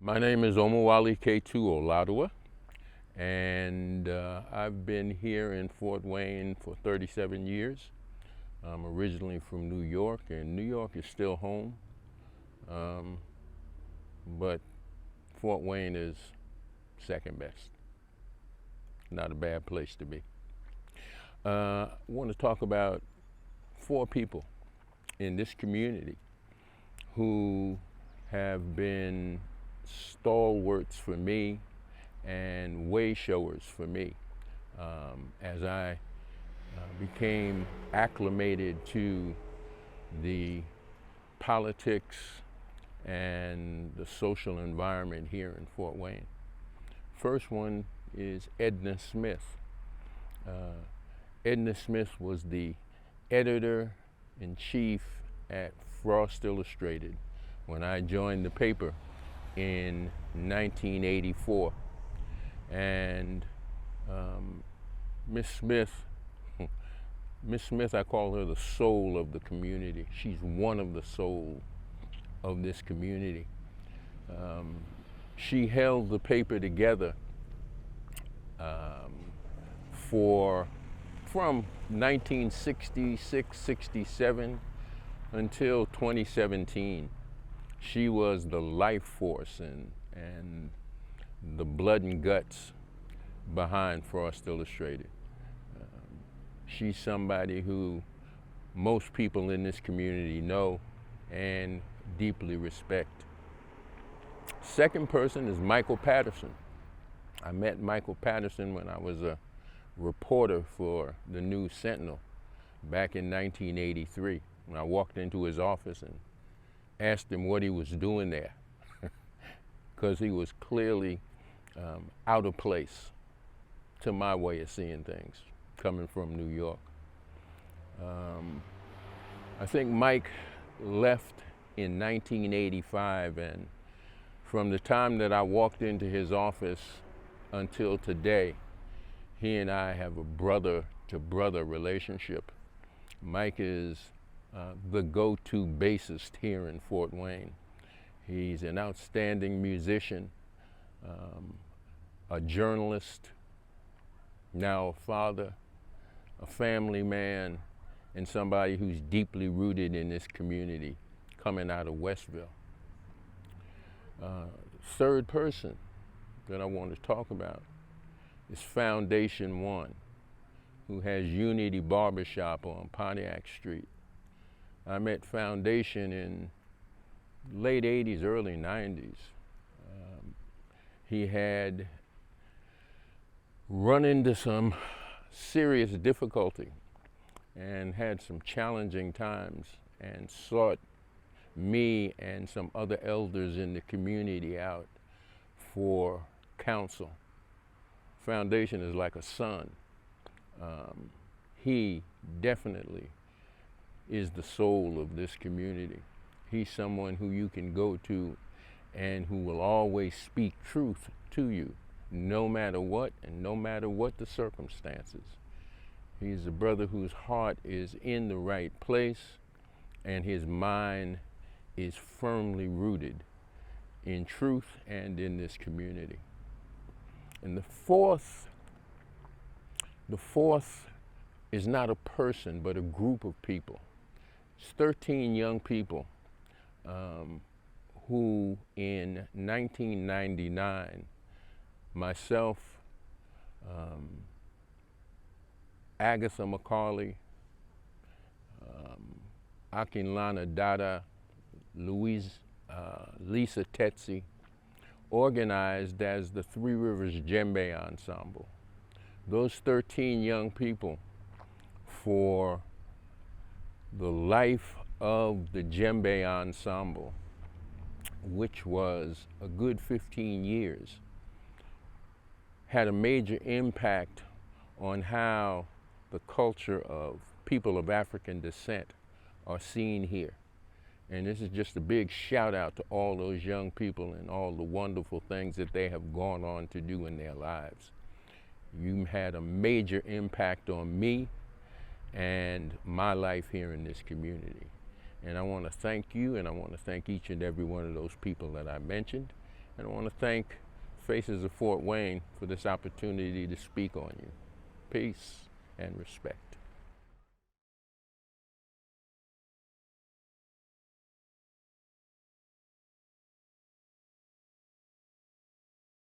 My name is Ketu Oladuwa, and I've been here in Fort Wayne for 37 years. I'm originally from New York, and New York is still home, um, but Fort Wayne is second best. Not a bad place to be. I want to talk about 4 people in this community who have been stalwarts for me and way showers for me as I became acclimated to the politics and the social environment here in Fort Wayne. First one is Edna Smith. Edna Smith was the editor-in-chief at Frost Illustrated when I joined the paper in 1984. And Miss Smith, I call her the soul of the community. She's one of the soul of this community. She held the paper together from 1966, 67 until 2017. She was the life force and the blood and guts behind Frost Illustrated. She's somebody who most people in this community know and deeply respect. Second person is Michael Patterson. I met Michael Patterson when I was a reporter for the News Sentinel back in 1983. When I walked into his office and asked him what he was doing there, because he was clearly out of place to my way of seeing things, coming from New York. I think Mike left in 1985, and from the time that I walked into his office until today, he and I have a brother-to-brother relationship. Mike is the go-to bassist here in Fort Wayne. He's an outstanding musician, a journalist, now a father, a family man, and somebody who's deeply rooted in this community coming out of Westville. Third person that I want to talk about is Foundation One, who has Unity Barbershop on Pontiac Street. I met Foundation in late 80s, early 90s. He had run into some serious difficulty and had some challenging times and sought me and some other elders in the community out for counsel. Foundation is like a son. He definitely is the soul of this community. He's someone who you can go to and who will always speak truth to you, no matter what and no matter what the circumstances. He's a brother whose heart is in the right place and his mind is firmly rooted in truth and in this community. And the fourth is not a person, but a group of people. It's 13 young people who in 1999, myself, Agatha McCauley, Akinlana Dada, Lisa Tetsi, organized as the Three Rivers Djembe Ensemble. Those 13 young people, for the life of the djembe ensemble, which was a good 15 years, had a major impact on how the culture of people of African descent are seen here. And this is just a big shout out to all those young people and all the wonderful things that they have gone on to do in their lives. You had a major impact on me and my life here in this community. And I want to thank you, and I want to thank each and every one of those people that I mentioned. And I want to thank Faces of Fort Wayne for this opportunity to speak on you. Peace and respect.